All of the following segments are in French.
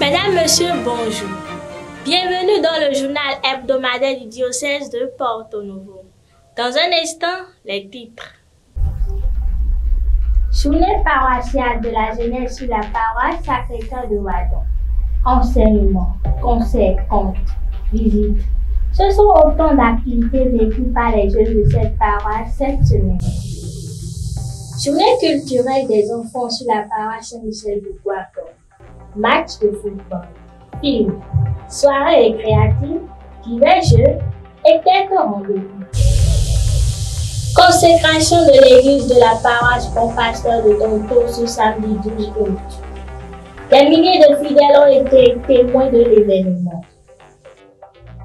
Mesdames, Messieurs, bonjour. Bienvenue dans le journal hebdomadaire du diocèse de Porto Novo. Dans un instant, les titres. Journée paroissiale de la jeunesse sur la paroisse Sacré-Cœur de Wadon. Enseignement, concerts, contes, visites. Ce sont autant d'activités vécues par les jeunes de cette paroisse cette semaine. Journée culturelle des enfants sur la paroisse Saint-Michel de Wadon. Match de football, films, soirées récréatives, divers jeux et quelques rendez-vous. Consécration de l'église de la paroisse Bon Pasteur de Tonto ce samedi 12 août. Des milliers de fidèles ont été témoins de l'événement.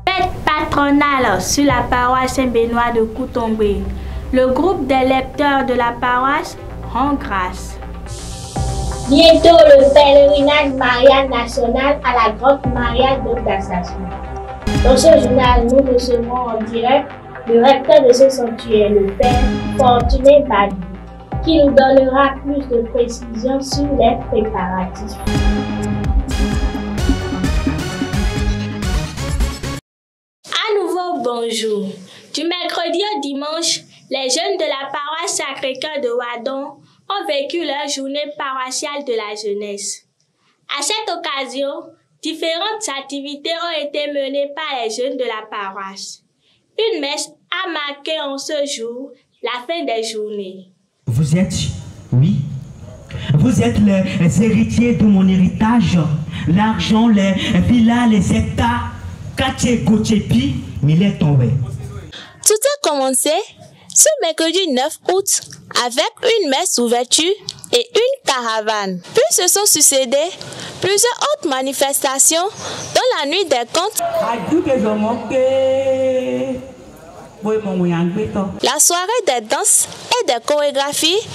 Fête patronale sur la paroisse Saint-Benoît de Koutombé. Le groupe des lecteurs de la paroisse rend grâce. Bientôt le pèlerinage marial national à la grotte Maria de Gassassou. Dans ce journal, nous recevons en direct le recteur de ce sanctuaire, le père Fortuné Badi, qui nous donnera plus de précisions sur les préparatifs. À nouveau, bonjour. Du mercredi au dimanche, les jeunes de la paroisse Sacré-Cœur de Wadon ont vécu leur journée paroissiale de la jeunesse. À cette occasion, différentes activités ont été menées par les jeunes de la paroisse. Une messe a marqué en ce jour la fin des journées. Vous êtes, oui, vous êtes les héritiers de mon héritage, l'argent, les villas, les hectares, quartier Gochepi, Millet tombé. Tout a commencé ce mercredi 9 août avec une messe d'ouverture et une caravane. Puis se sont succédées plusieurs autres manifestations dans la nuit des contes, la soirée des danses et des chorégraphies,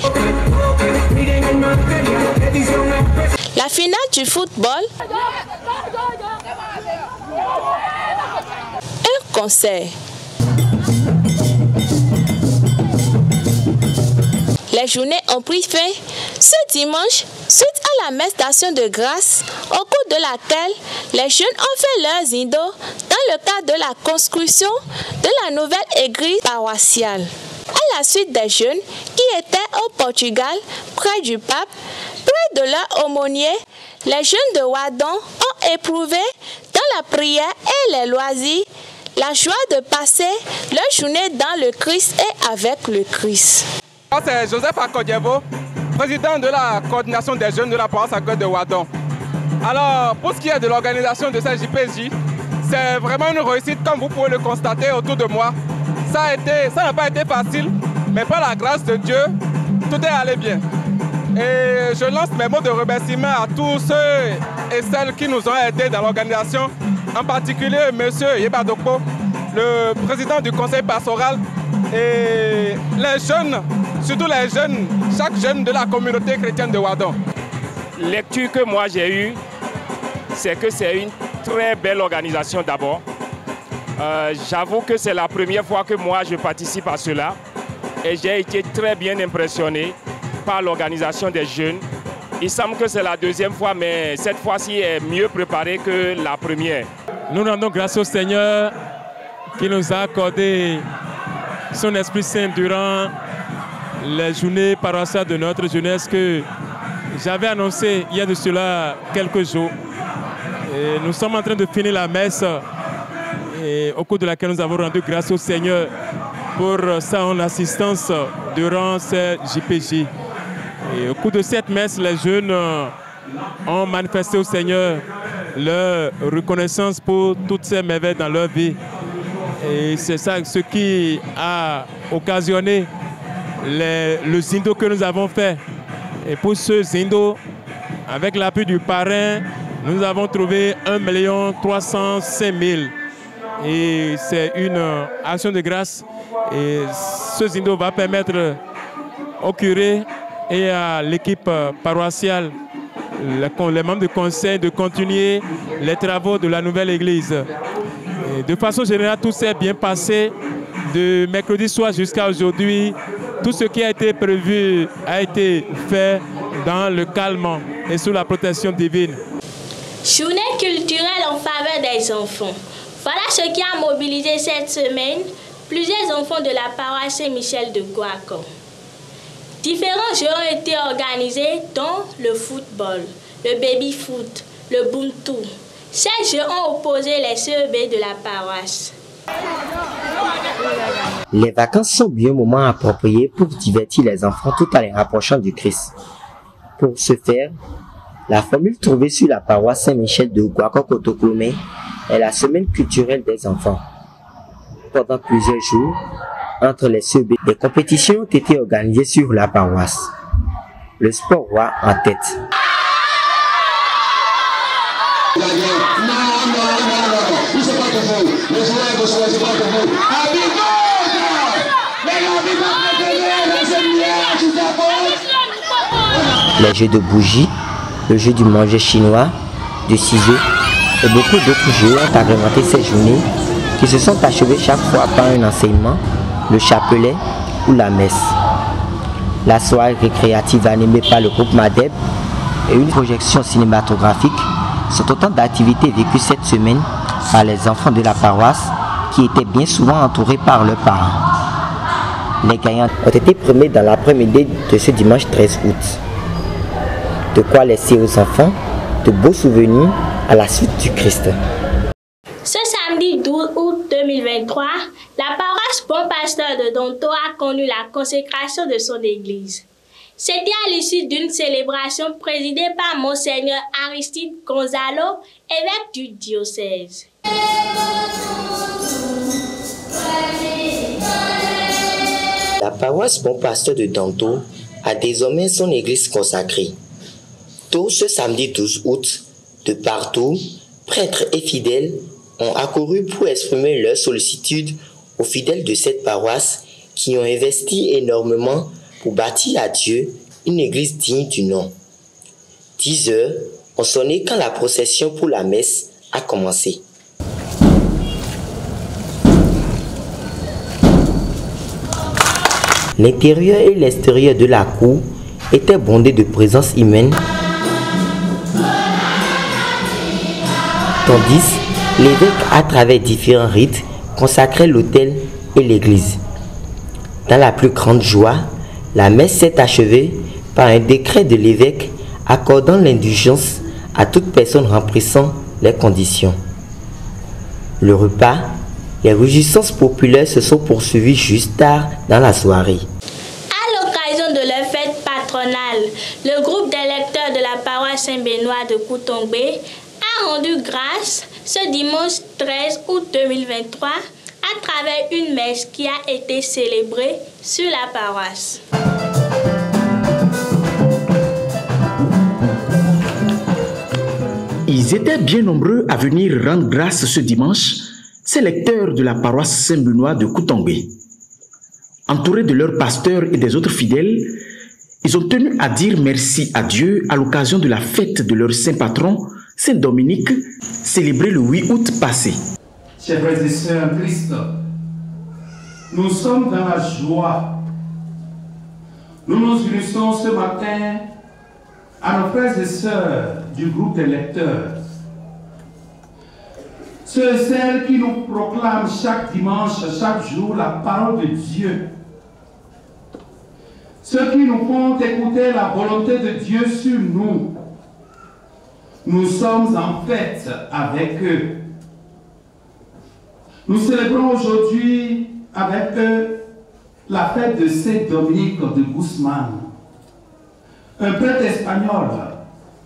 la finale du football, un concert. Les journées ont pris fin ce dimanche suite à la messe d'action de grâce au cours de laquelle les jeunes ont fait leurs indo dans le cadre de la construction de la nouvelle église paroissiale. À la suite des jeunes qui étaient au Portugal près du pape, près de leur aumônier, les jeunes de Wadon ont éprouvé dans la prière et les loisirs la joie de passer leur journée dans le Christ et avec le Christ. C'est Joseph Akodjevo, président de la coordination des jeunes de la paroisse Sacré-Cœur de Wadon. Alors, pour ce qui est de l'organisation de cette JPJ, c'est vraiment une réussite comme vous pouvez le constater autour de moi. Ça n'a pas été facile, mais par la grâce de Dieu, tout est allé bien. Et je lance mes mots de remerciement à tous ceux et celles qui nous ont aidés dans l'organisation, en particulier M. Yebadokpo, le président du conseil pastoral, et les jeunes, surtout les jeunes, chaque jeune de la communauté chrétienne de Wadon. Lecture que moi j'ai eue, c'est que c'est une très belle organisation d'abord. J'avoue que c'est la première fois que moi je participe à cela et j'ai été très bien impressionné par l'organisation des jeunes. Il semble que c'est la deuxième fois, mais cette fois-ci est mieux préparée que la première. Nous rendons grâce au Seigneur qui nous a accordé son Esprit Saint durant les journées paroissiales de notre jeunesse que j'avais annoncé il y a de cela quelques jours. Et nous sommes en train de finir la messe et au cours de laquelle nous avons rendu grâce au Seigneur pour son assistance durant ces JPJ. Et au cours de cette messe, les jeunes ont manifesté au Seigneur leur reconnaissance pour toutes ces merveilles dans leur vie. Et c'est ça ce qui a occasionné le zindo que nous avons fait. Et pour ce zindo, avec l'appui du parrain, nous avons trouvé 1 305 000. Et c'est une action de grâce. Et ce zindo va permettre au curé et à l'équipe paroissiale, les membres du conseil, de continuer les travaux de la nouvelle église. Et de façon générale, tout s'est bien passé de mercredi soir jusqu'à aujourd'hui. Tout ce qui a été prévu a été fait dans le calme et sous la protection divine. Journée culturelle en faveur des enfants. Voilà ce qui a mobilisé cette semaine plusieurs enfants de la paroisse Saint-Michel de Gouakon. Différents jeux ont été organisés, dont le football, le baby-foot, le buntu. Ces jeux ont opposé les CEB de la paroisse. Les vacances sont bien un moment approprié pour divertir les enfants tout en les rapprochant du Christ. Pour ce faire, la formule trouvée sur la paroisse Saint-Michel de Gouakon-Kotoklomé est la semaine culturelle des enfants. Pendant plusieurs jours, entre les CEB, des compétitions ont été organisées sur la paroisse. Le sport roi en tête. Les jeux de bougies, le jeu du manger chinois, du ciseau et beaucoup d'autres jeux ont agrémenté ces journées qui se sont achevées chaque fois par un enseignement, le chapelet ou la messe. La soirée récréative animée par le groupe Madeb et une projection cinématographique sont autant d'activités vécues cette semaine par les enfants de la paroisse qui étaient bien souvent entourés par leurs parents. Les gagnants ont été primés dans l'après-midi de ce dimanche 13 août. De quoi laisser aux enfants de beaux souvenirs à la suite du Christ. Ce samedi 12 août 2023, la paroisse Bon Pasteur de Donto a connu la consécration de son église. C'était à l'issue d'une célébration présidée par Monseigneur Aristide Gonzalo, évêque du diocèse. La paroisse Bon Pasteur de Donto a désormais son église consacrée. Tôt ce samedi 12 août, de partout, prêtres et fidèles ont accouru pour exprimer leur sollicitude aux fidèles de cette paroisse qui ont investi énormément pour bâtir à Dieu une église digne du nom. 10 heures ont sonné quand la procession pour la messe a commencé. L'intérieur et l'extérieur de la cour étaient bondés de présence humaine, tandis l'évêque, à travers différents rites, consacrait l'autel et l'église. Dans la plus grande joie, la messe s'est achevée par un décret de l'évêque accordant l'indulgence à toute personne remplissant les conditions. Le repas, les réjouissances populaires se sont poursuivies juste tard dans la soirée. À l'occasion de leur fête patronale, le groupe des lecteurs de la paroisse Saint-Benoît de Koutongbe a rendu grâce ce dimanche 13 août 2023 à travers une messe qui a été célébrée sur la paroisse. Ils étaient bien nombreux à venir rendre grâce ce dimanche, ces lecteurs de la paroisse Saint-Benoît de Koutongbe. Entourés de leurs pasteurs et des autres fidèles, ils ont tenu à dire merci à Dieu à l'occasion de la fête de leur saint patron, Saint Dominique, célébrée le 8 août passé. Chers frères et sœurs en Christ, nous sommes dans la joie. Nous nous unissons ce matin à nos frères et sœurs du groupe des lecteurs. Ceux et celles qui nous proclament chaque dimanche, chaque jour, la parole de Dieu. Ceux qui nous font écouter la volonté de Dieu sur nous. Nous sommes en fête avec eux. Nous célébrons aujourd'hui avec eux la fête de Saint Dominique de Guzman, un prêtre espagnol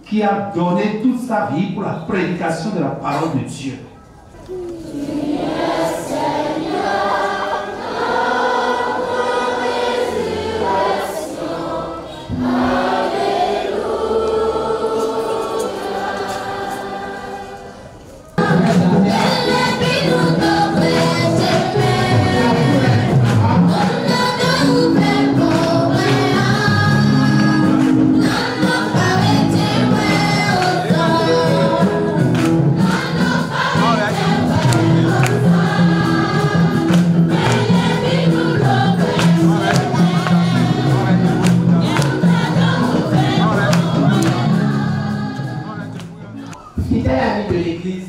qui a donné toute sa vie pour la prédication de la parole de Dieu. l'Église,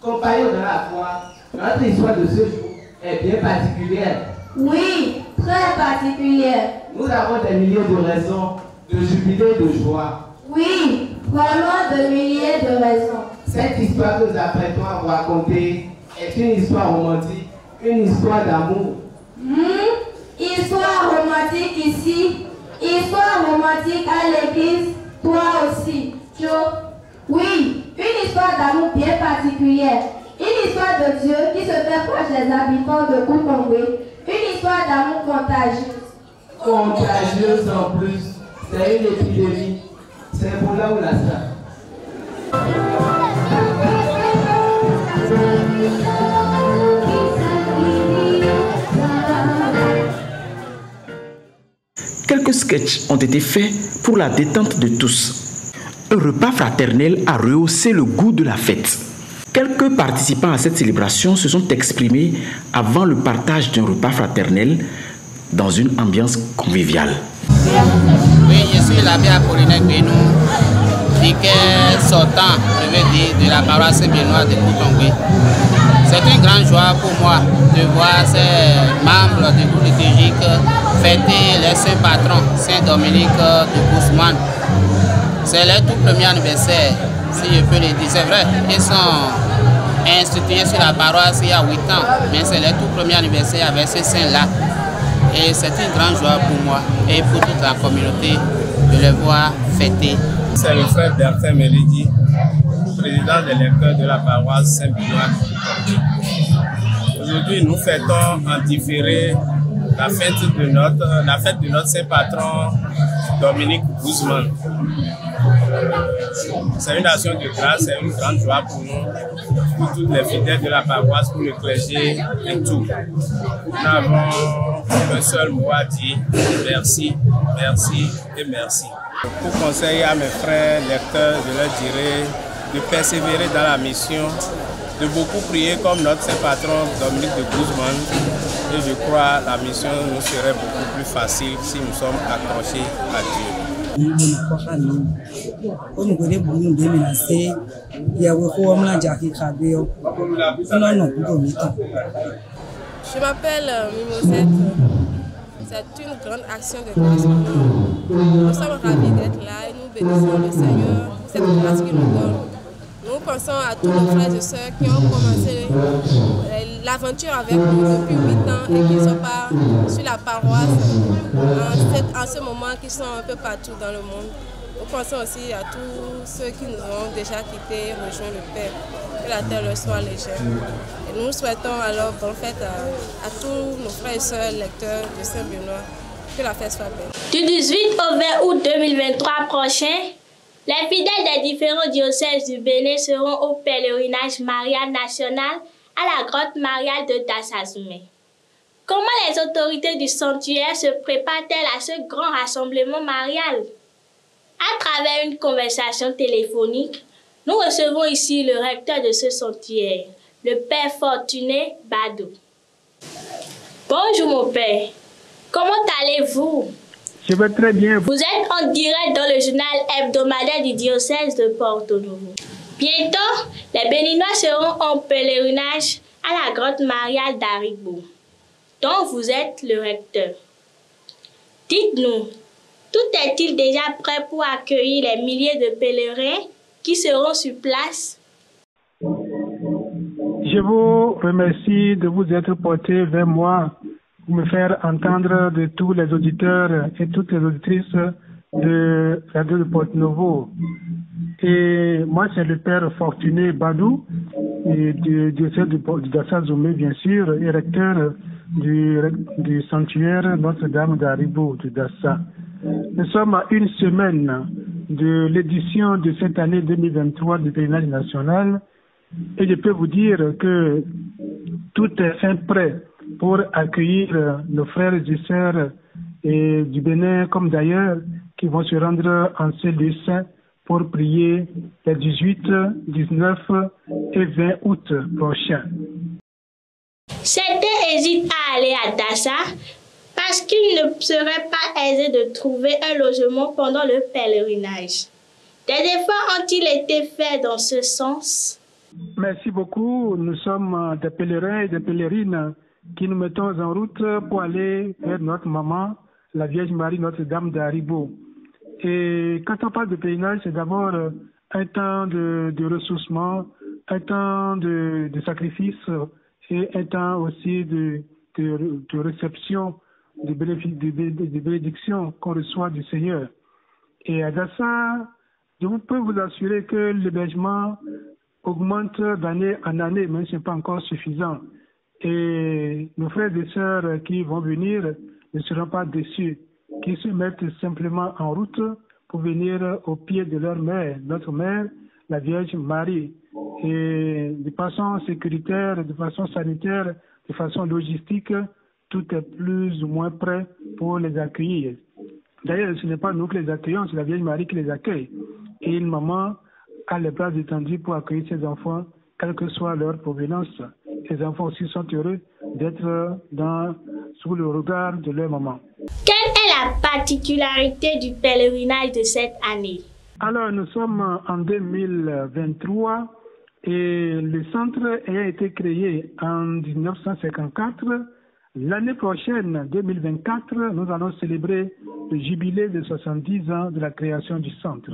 compagnons de la foi, notre histoire de ce jour est bien particulière. Oui, très particulière. Nous avons des milliers de raisons de jubiler et de joie. Oui, vraiment de milliers de raisons. Cette histoire que nous apprêtons à vous raconter est une histoire romantique, une histoire d'amour. Histoire romantique ici, histoire romantique à l'église, toi aussi, Joe. Oui, une histoire d'amour bien particulière. Une histoire de Dieu qui se fait proche des habitants de Koutongwe. Une histoire d'amour contagieuse. Contagieuse en plus. C'est une épidémie. C'est pour là où la salle. Quelques sketchs ont été faits pour la détente de tous. Un repas fraternel a rehaussé le goût de la fête. Quelques participants à cette célébration se sont exprimés avant le partage d'un repas fraternel dans une ambiance conviviale. Oui, je suis l'abbé Apollinaire Benou, vicaire sortant, je veux dire, de la paroisse Saint-Benoît de Koutongwe. C'est une grande joie pour moi de voir ces membres du groupe liturgique fêter les saints patrons, Saint-Dominique de Guzman. C'est leur tout premier anniversaire, si je peux le dire. C'est vrai, ils sont institués sur la paroisse il y a 8 ans, mais c'est leur tout premier anniversaire avec ce saint-là. Et c'est une grande joie pour moi et pour toute la communauté de les voir fêter. C'est le frère Bertin Mélidi, président des lecteurs de la paroisse Saint-Benoît. Aujourd'hui, nous fêtons en différé la fête de notre saint patron Dominique Guzman. C'est une action de grâce, c'est une grande joie pour nous, pour tous les fidèles de la paroisse, pour le clergé et tout. Nous avons un seul mot à dire: merci, merci et merci. Pour conseiller à mes frères lecteurs, je leur dirais de persévérer dans la mission, de beaucoup prier comme notre saint patron Dominique de Guzman. Et je crois que la mission nous serait beaucoup plus facile si nous sommes accrochés à Dieu. Je m'appelle Mimosette. C'est une grande action de grâce pour nous. Nous sommes ravis d'être là et nous bénissons le Seigneur pour cette grâce qu'il nous donne. Nous pensons à tous nos frères et sœurs qui ont commencé l'aventure avec nous depuis 8 ans et qui ne sont pas sur la paroisse en ce moment, qui sont un peu partout dans le monde. Nous pensons aussi à tous ceux qui nous ont déjà quittés, rejoint le Père. Que la terre leur soit légère. Et nous souhaitons alors bonne fête à tous nos frères et sœurs lecteurs de Saint-Benoît. Que la fête soit belle. Du 18 au 20 août 2023 prochain, les fidèles des différents diocèses du Bénin seront au pèlerinage marial national à la grotte mariale de Dassazoume. Comment les autorités du sanctuaire se préparent-elles à ce grand rassemblement marial? À travers une conversation téléphonique, nous recevons ici le recteur de ce sanctuaire, le Père Fortuné Badou. Bonjour mon Père, comment allez-vous? Je vais très bien. Vous êtes en direct dans le journal hebdomadaire du diocèse de Porto Novo. Bientôt, les Béninois seront en pèlerinage à la grotte mariale d'Aribo, dont vous êtes le recteur. Dites-nous, tout est-il déjà prêt pour accueillir les milliers de pèlerins qui seront sur place? Je vous remercie de vous être porté vers moi pour me faire entendre de tous les auditeurs et toutes les auditrices de Radio de Porto Novo. Et moi, c'est le Père Fortuné Badou, du diocèse de Dassazoume, bien sûr, et recteur du sanctuaire Notre-Dame d'Aribo de Dassa. Nous sommes à une semaine de l'édition de cette année 2023 du pèlerinage national et je peux vous dire que tout est prêt pour accueillir nos frères et sœurs du Bénin comme d'ailleurs qui vont se rendre en ces lieux saints pour prier les 18, 19 et 20 août prochains. Certains hésitent à aller à Dassa parce qu'il ne serait pas aisé de trouver un logement pendant le pèlerinage. Des efforts ont-ils été faits dans ce sens? Merci beaucoup. Nous sommes des pèlerins et des pèlerines qui nous mettons en route pour aller vers notre maman, la Vierge Marie, Notre-Dame d'Aribo. Et quand on parle de pèlerinage, c'est d'abord un temps de ressourcement, un temps de sacrifice et un temps aussi de réception des bénédictions qu'on reçoit du Seigneur. Et à ça, je peux vous assurer que l'hébergement augmente d'année en année, mais ce n'est pas encore suffisant. Et nos frères et sœurs qui vont venir ne seront pas déçus, qui se mettent simplement en route pour venir au pied de leur mère, notre mère, la Vierge Marie. Et de façon sécuritaire, de façon sanitaire, de façon logistique, tout est plus ou moins prêt pour les accueillir. D'ailleurs, ce n'est pas nous qui les accueillons, c'est la Vierge Marie qui les accueille. Et une maman a les bras étendus pour accueillir ses enfants, quelle que soit leur provenance. Les enfants aussi sont heureux d'être sous le regard de leur maman. Quelle est la particularité du pèlerinage de cette année? Alors, nous sommes en 2023 et le centre ayant été créé en 1954. L'année prochaine, 2024, nous allons célébrer le jubilé de 70 ans de la création du centre.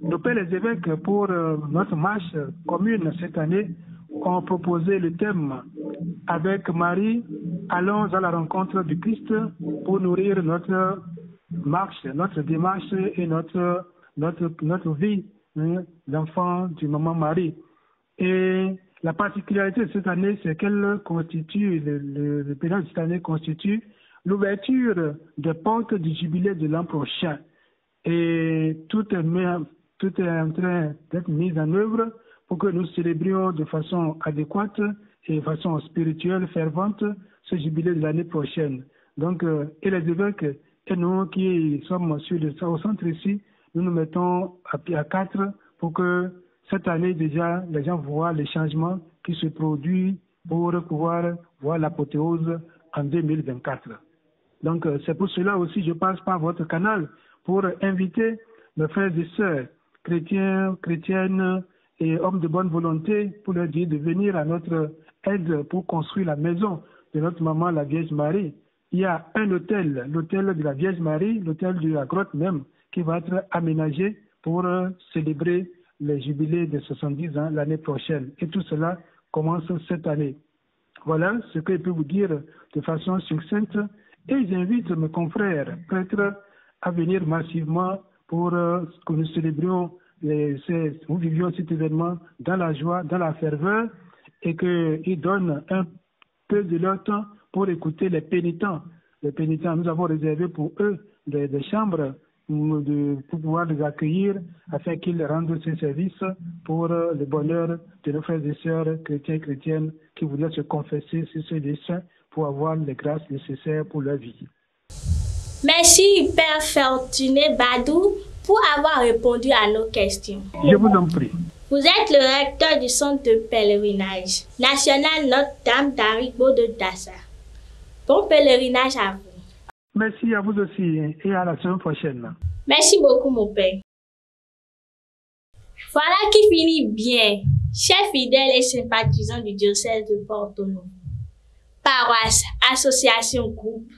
Nos pères les évêques, pour notre marche commune cette année, ont proposé le thème « Avec Marie, allons à la rencontre du Christ pour nourrir notre marche, notre démarche et notre vie d'enfant du maman Marie ». Et la particularité de cette année, c'est qu'elle constitue, le pèlerinage de cette année constitue l'ouverture des portes du jubilé de l'an prochain. Et tout est en train d'être mis en œuvre pour que nous célébrions de façon adéquate et de façon spirituelle, fervente, ce jubilé de l'année prochaine. Donc, et les évêques et nous qui sommes au centre ici, nous nous mettons à quatre pour que cette année déjà, les gens voient les changements qui se produisent pour pouvoir voir l'apothéose en 2024. Donc, c'est pour cela aussi je passe par votre canal pour inviter mes frères et sœurs, chrétiens, chrétiennes et hommes de bonne volonté, pour leur dire de venir à notre aide pour construire la maison de notre maman, la Vierge Marie. Il y a un hôtel, l'hôtel de la Vierge Marie, l'hôtel de la grotte même, qui va être aménagé pour célébrer les jubilés de 70 ans l'année prochaine. Et tout cela commence cette année. Voilà ce que je peux vous dire de façon succincte. Et j'invite mes confrères prêtres à venir massivement pour que nous célébrions, nous vivions cet événement dans la joie, dans la ferveur, et qu'ils donnent un peu de leur temps pour écouter les pénitents. Les pénitents, nous avons réservé pour eux des chambres pour pouvoir les accueillir afin qu'ils rendent ces services pour le bonheur de nos frères et sœurs chrétiens et chrétiennes qui voudraient se confesser sur ce dessein pour avoir les grâces nécessaires pour leur vie. Merci Père Fortuné Badou pour avoir répondu à nos questions. Je vous en prie. Vous êtes le recteur du centre de pèlerinage national Notre-Dame d'Aribo de Dassa. Bon pèlerinage à vous. Merci à vous aussi et à la semaine prochaine. Merci beaucoup mon père. Voilà qui finit bien, chers fidèles et sympathisants du diocèse de Porto-Novo. Paroisse, association, groupe,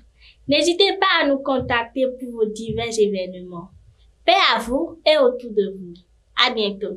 n'hésitez pas à nous contacter pour vos divers événements. Paix à vous et autour de vous. À bientôt.